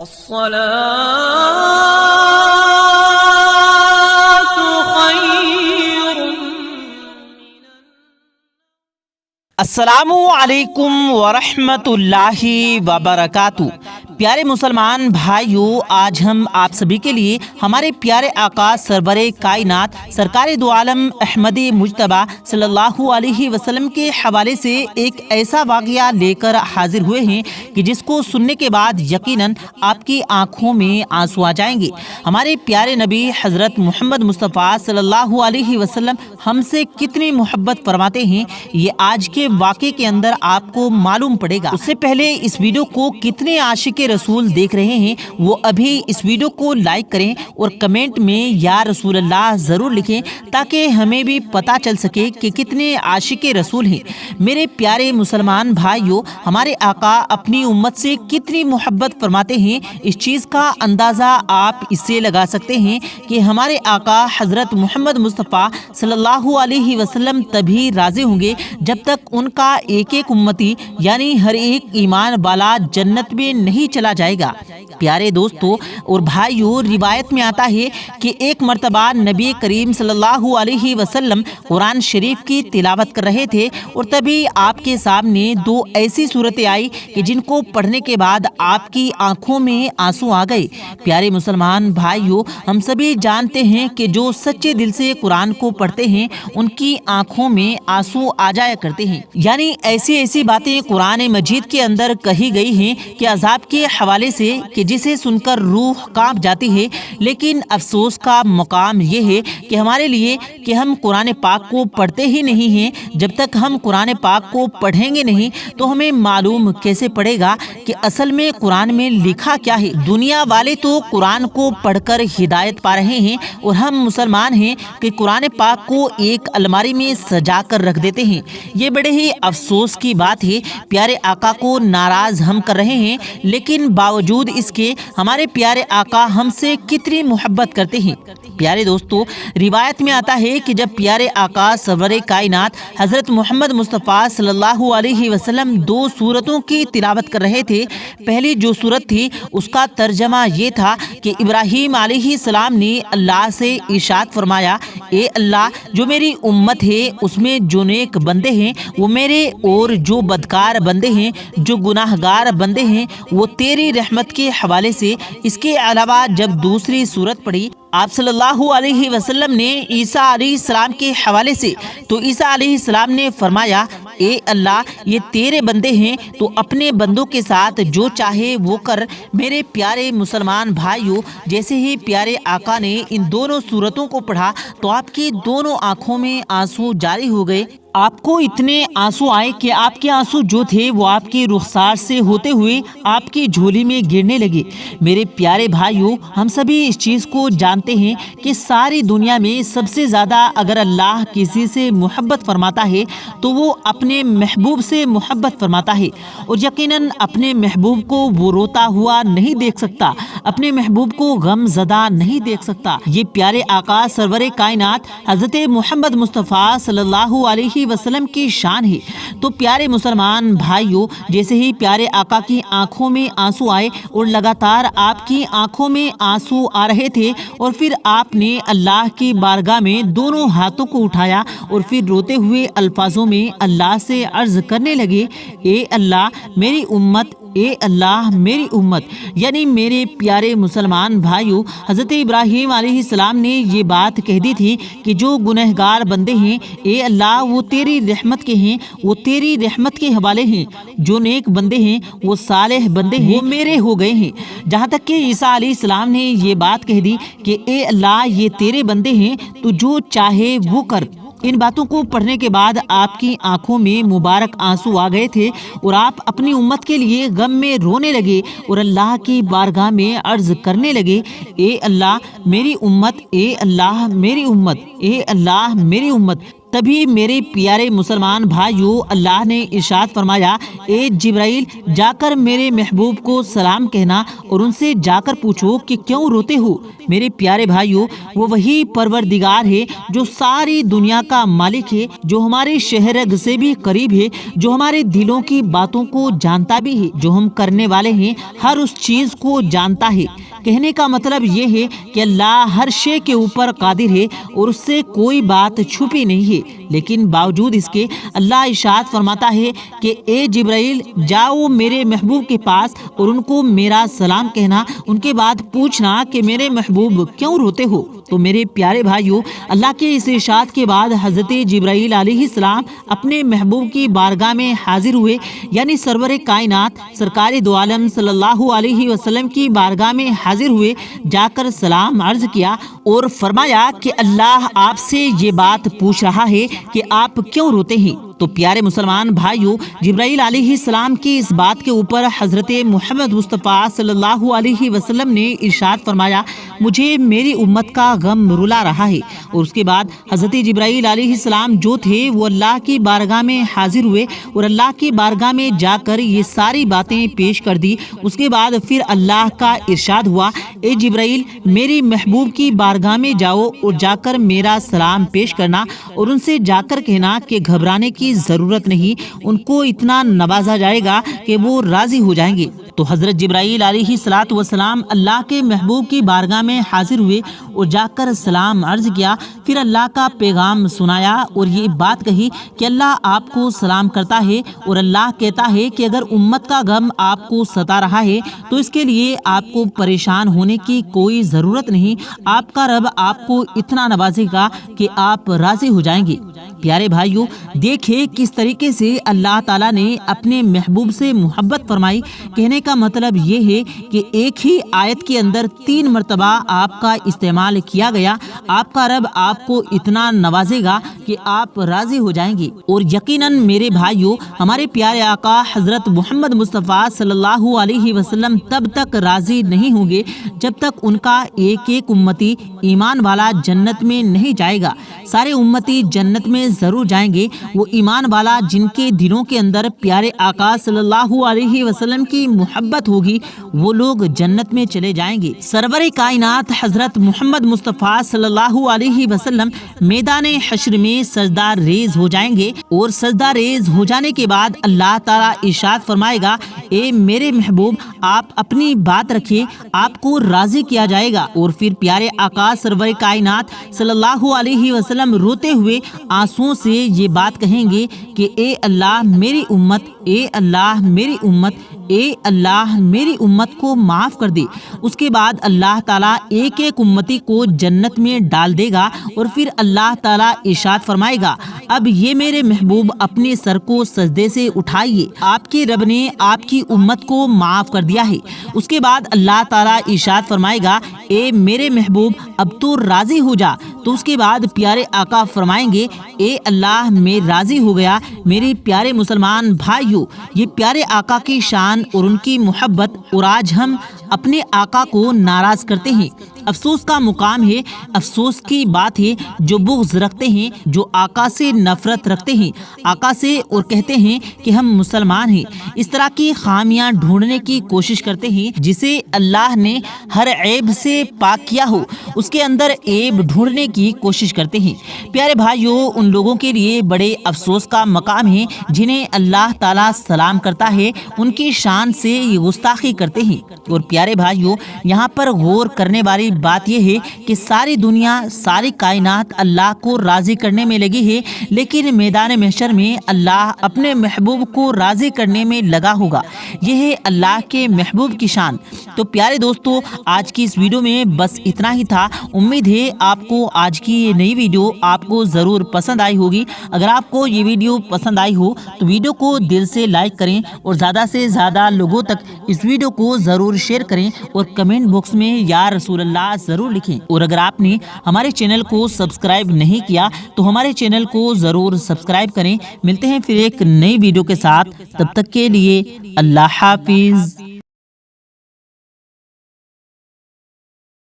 الصلاة خير السلام علیکم ورحمۃ اللہ وبرکاتہ۔ پیارے مسلمان بھائیوں، آج ہم آپ سبھی کے لیے ہمارے پیارے آقا سرور کائنات سرکار دو عالم احمد مجتبیٰ صلی اللہ علیہ وسلم کے حوالے سے ایک ایسا واقعہ لے کر حاضر ہوئے ہیں کہ جس کو سننے کے بعد یقیناً آپ کی آنکھوں میں آنسو آ جائیں گے۔ ہمارے پیارے نبی حضرت محمد مصطفیٰ صلی اللہ علیہ وسلم ہم سے کتنی محبت فرماتے ہیں، یہ آج کے واقعے کے اندر آپ کو معلوم پڑے گا۔ اس سے پہلے اس ویڈیو کو کتنے عاشق رسول دیکھ رہے ہیں وہ ابھی اس ویڈیو کو لائک کریں اور کمنٹ میں یا رسول اللہ ضرور لکھیں تاکہ ہمیں بھی پتہ چل سکے کہ کتنے عاشق رسول ہیں۔ میرے پیارے مسلمان بھائیوں، ہمارے آقا اپنی امت سے کتنی محبت فرماتے ہیں، اس چیز کا اندازہ آپ اس سے لگا سکتے ہیں کہ ہمارے آقا حضرت محمد مصطفیٰ صلی اللہ علیہ وسلم تبھی راضی ہوں گے جب تک ان کا ایک ایک امتی یعنی ہر ایک ایمان والا جنت میں نہیں چلا جائے گا۔ پیارے دوستو اور بھائیوں، روایت میں آتا ہے کہ ایک مرتبہ نبی کریم صلی اللہ علیہ وسلم قرآن شریف کی تلاوت کر رہے تھے اور تبھی آپ کے سامنے دو ایسی صورتیں آئی کہ جن کو پڑھنے کے بعد آپ کی آنکھوں میں آنسو آ گئے۔ پیارے مسلمان بھائیوں، ہم سبھی جانتے ہیں کہ جو سچے دل سے قرآن کو پڑھتے ہیں ان کی آنکھوں میں آنسو آ جایا کرتے ہیں، یعنی ایسی باتیں قرآن مجید کے اندر کہی گئی ہیں کہ عذاب کے حوالے سے کہ جسے سن کر روح کانپ جاتی ہے۔ لیکن افسوس کا مقام یہ ہے کہ ہمارے لیے کہ ہم قرآن پاک کو پڑھتے ہی نہیں ہیں۔ جب تک ہم قرآن پاک کو پڑھیں گے نہیں تو ہمیں معلوم کیسے پڑے گا کہ اصل میں قرآن میں لکھا کیا ہے۔ دنیا والے تو قرآن کو پڑھ کر ہدایت پا رہے ہیں اور ہم مسلمان ہیں کہ قرآن پاک کو ایک الماری میں سجا کر رکھ دیتے ہیں۔ یہ بڑے ہی افسوس کی بات ہے۔ پیارے آقا کو ناراض ہم کر رہے ہیں، لیکن باوجود اس کے ہمارے پیارے آقا ہم سے کتنی محبت کرتے ہیں۔ پیارے دوستو، روایت میں آتا ہے کہ جب پیارے آقا سرور کائنات حضرت محمد مصطفیٰ صلی اللہ علیہ وسلم دو سورتوں کی تلاوت کر رہے تھے۔ پہلی جو سورت تھی اس کا ترجمہ یہ تھا کہ ابراہیم علیہ السلام نے اللہ سے ارشاد فرمایا، اے اللہ، جو میری امت ہے اس میں جو نیک بندے ہیں وہ میرے، اور جو بدکار بندے ہیں، جو گناہ گار بندے ہیں وہ تیری رحمت کے حوالے سے۔ اس کے علاوہ جب دوسری سورت پڑھی آپ صلی اللہ علیہ وسلم نے عیسیٰ علیہ السلام کے حوالے سے، تو عیسیٰ علیہ السلام نے فرمایا، اے اللہ، یہ تیرے بندے ہیں تو اپنے بندوں کے ساتھ جو چاہے وہ کر۔ میرے پیارے مسلمان بھائیوں، جیسے ہی پیارے آقا نے ان دونوں سورتوں کو پڑھا تو آپ کی دونوں آنکھوں میں آنسو جاری ہو گئے۔ آپ کو اتنے آنسو آئے کہ آپ کے آنسو جو تھے وہ آپ کی رخسار سے ہوتے ہوئے آپ کی جھولی میں گرنے لگے۔ میرے پیارے بھائیوں، ہم سبھی اس چیز کو جانتے ہیں کہ ساری دنیا میں سب سے زیادہ اگر اللہ کسی سے محبت فرماتا ہے تو وہ اپنے محبوب سے محبت فرماتا ہے، اور یقیناً اپنے محبوب کو وہ روتا ہوا نہیں دیکھ سکتا، اپنے محبوب کو غم زدہ نہیں دیکھ سکتا۔ یہ پیارے آقا سرور کائنات حضرت محمد مصطفیٰ صلی اللہ علیہ وسلم کی شان ہے۔ تو پیارے مسلمان بھائیوں، جیسے ہی پیارے آقا کی آنکھوں میں آنسو آئے اور لگاتار آپ کی آنکھوں میں آنسو آ رہے تھے، اور پھر آپ نے اللہ کی بارگاہ میں دونوں ہاتھوں کو اٹھایا اور پھر روتے ہوئے الفاظوں میں اللہ سے عرض کرنے لگے، اے اللہ، میری امت، اے اللہ، میری امت۔ یعنی میرے پیارے مسلمان بھائیوں، حضرت ابراہیم علیہ السلام نے یہ بات کہہ دی تھی کہ جو گنہگار بندے ہیں، اے اللہ، وہ تیری رحمت کے ہیں، وہ تیری رحمت کے حوالے ہیں۔ جو نیک بندے ہیں، وہ صالح بندے ہیں، وہ میرے ہو گئے ہیں۔ جہاں تک کہ عیسیٰ علیہ السلام نے یہ بات کہہ دی کہ اے اللہ، یہ تیرے بندے ہیں تو جو چاہے وہ کر۔ ان باتوں کو پڑھنے کے بعد آپ کی آنکھوں میں مبارک آنسو آ گئے تھے اور آپ اپنی امت کے لیے غم میں رونے لگے اور اللہ کی بارگاہ میں عرض کرنے لگے، اے اللہ، میری امت، اے اللہ، میری امت، اے اللہ، میری امت۔ تبھی میرے پیارے مسلمان بھائیوں اللہ نے ارشاد فرمایا اے جبرائیل جا کر میرے محبوب کو سلام کہنا اور ان سے جا کر پوچھو کہ کیوں روتے ہو۔ میرے پیارے بھائیوں وہ وہی پروردگار ہے جو ساری دنیا کا مالک ہے، جو ہمارے شہرگ سے بھی قریب ہے، جو ہمارے دلوں کی باتوں کو جانتا بھی ہے، جو ہم کرنے والے ہیں ہر اس چیز کو جانتا ہے۔ کہنے کا مطلب یہ ہے کہ اللہ ہر شے کے اوپر قادر ہے اور اس سے کوئی بات چھپی نہیں ہے، لیکن باوجود اس کے اللہ ارشاد فرماتا ہے کہ اے جبرائیل جاؤ میرے محبوب کے پاس اور ان کو میرا سلام کہنا، ان کے بعد پوچھنا کہ میرے محبوب کیوں روتے ہو۔ تو میرے پیارے بھائیوں اللہ کے اس ارشاد کے بعد حضرت جبرائیل علیہ السلام اپنے محبوب کی بارگاہ میں حاضر ہوئے، یعنی سرور کائنات سرکار دو عالم صلی اللہ علیہ وسلم کی بارگاہ میں حاضر ہوئے، جا کر سلام عرض کیا اور فرمایا کہ اللہ آپ سے یہ بات پوچھ رہا ہے کہ آپ کیوں روتے ہیں۔ تو پیارے مسلمان بھائیوں جبرائیل علیہ السلام کی اس بات کے اوپر حضرت محمد مصطفیٰ صلی اللہ علیہ وسلم نے ارشاد فرمایا مجھے میری امت کا غم رلا رہا ہے، اور اس کے بعد حضرت جبرائیل علیہ السلام جو تھے وہ اللہ کی بارگاہ میں حاضر ہوئے اور اللہ کی بارگاہ میں جا کر یہ ساری باتیں پیش کر دی۔ اس کے بعد پھر اللہ کا ارشاد ہوا اے جبرائیل میری محبوب کی بارگاہ میں جاؤ اور جا کر میرا سلام پیش کرنا اور ان سے جا کر کہنا کہ گھبرانے کی ضرورت نہیں، ان کو اتنا نوازا جائے گا کہ وہ راضی ہو جائیں گے۔ تو حضرت جبرائیل علیہ الصلوۃ والسلام اللہ کے محبوب کی بارگاہ میں حاضر ہوئے اور جا کر سلام عرض کیا، پھر اللہ کا پیغام سنایا اور یہ بات کہی کہ اللہ آپ کو سلام کرتا ہے اور اللہ کہتا ہے کہ اگر امت کا غم آپ کو ستا رہا ہے تو اس کے لیے آپ کو پریشان ہونے کی کوئی ضرورت نہیں، آپ کا رب آپ کو اتنا نوازے گا کہ آپ راضی ہو جائیں گے۔ پیارے بھائیوں دیکھیں کس طریقے سے اللہ تعالیٰ نے اپنے محبوب سے محبت فرمائی۔ کہنے کا مطلب یہ ہے کہ ایک ہی آیت کے اندر 3 مرتبہ آپ کا استعمال کیا گیا۔ آپ کا رب آپ کو اتنا نوازے گا کہ آپ راضی ہو جائیں گے۔ اور یقیناً میرے بھائیوں ہمارے پیارے آقا حضرت محمد مصطفیٰ صلی اللہ علیہ وسلم تب تک راضی نہیں ہوں گے جب تک ان کا ایک ایک امتی ایمان والا جنت میں نہیں جائے گا۔ سارے امتی جنت میں ضرور جائیں گے، وہ ایمان والا جن کے دلوں کے اندر پیارے آقا صلی اللہ علیہ وسلم کی محبت ہوگی وہ لوگ جنت میں چلے جائیں گے۔ سرور کائنات حضرت محمد مصطفیٰ صلی اللہ علیہ وسلم میدان حشر میں سجدہ ریز ہو جائیں گے، اور سجدہ ریز ہو جانے کے بعد اللہ تعالیٰ ارشاد فرمائے گا اے میرے محبوب آپ اپنی بات رکھیے، آپ کو راضی کیا جائے گا۔ اور پھر پیارے آقا سرور کائنات صلی اللہ علیہ وسلم روتے ہوئے آنسوؤں سے یہ بات کہیں گے کہ اے اللہ میری امت، اے اللہ میری امت، اے اللہ میری امت کو معاف کر دے۔ اس کے بعد اللہ تعالیٰ ایک ایک امتی کو جنت میں ڈال دے گا، اور پھر اللہ تعالیٰ ارشاد فرمائے گا اب یہ میرے محبوب اپنے سر کو سجدے سے اٹھائیے، آپ کے رب نے آپ کی امت کو معاف کر دیا ہے۔ اس کے بعد اللہ تعالیٰ ارشاد فرمائے گا اے میرے محبوب اب تو راضی ہو جا۔ تو اس کے بعد پیارے آقا فرمائیں گے اے اللہ میں راضی ہو گیا۔ میرے پیارے مسلمان بھائیوں یہ پیارے آقا کی شان اور ان کی محبت، اور آج ہم اپنے آقا کو ناراض کرتے ہیں۔ افسوس کا مقام ہے، افسوس کی بات ہے جو بغض رکھتے ہیں، جو آقا سے نفرت رکھتے ہیں آقا سے، اور کہتے ہیں کہ ہم مسلمان ہیں۔ اس طرح کی خامیاں ڈھونڈنے کی کوشش کرتے ہیں جسے اللہ نے ہر عیب سے پاک کیا ہو، اس کے اندر عیب ڈھونڈنے کی کوشش کرتے ہیں۔ پیارے بھائیوں ان لوگوں کے لیے بڑے افسوس کا مقام ہے جنہیں اللہ تعالیٰ سلام کرتا ہے، ان کی شان سے یہ گستاخی کرتے ہیں۔ اور پیارے بھائیوں یہاں پر غور کرنے والی بات یہ ہے کہ ساری دنیا ساری کائنات اللہ کو راضی کرنے میں لگی ہے، لیکن میدان محشر میں اللہ اپنے محبوب کو راضی کرنے میں لگا ہوگا۔ یہ ہے اللہ کے محبوب کی شان۔ تو پیارے دوستو آج کی اس ویڈیو میں بس اتنا ہی تھا۔ امید ہے آپ کو آج کی یہ نئی ویڈیو آپ کو ضرور پسند آئی ہوگی۔ اگر آپ کو یہ ویڈیو پسند آئی ہو تو ویڈیو کو دل سے لائک کریں اور زیادہ سے زیادہ لوگوں تک اس ویڈیو کو ضرور شیئر کریں، اور کمنٹ باکس میں یا رسول اللہ ضرور لکھیں۔ اور اگر آپ نے ہمارے چینل کو سبسکرائب نہیں کیا تو ہمارے چینل کو ضرور سبسکرائب کریں۔ ملتے ہیں پھر ایک نئی ویڈیو کے ساتھ، تب تک کے لیے اللہ حافظ۔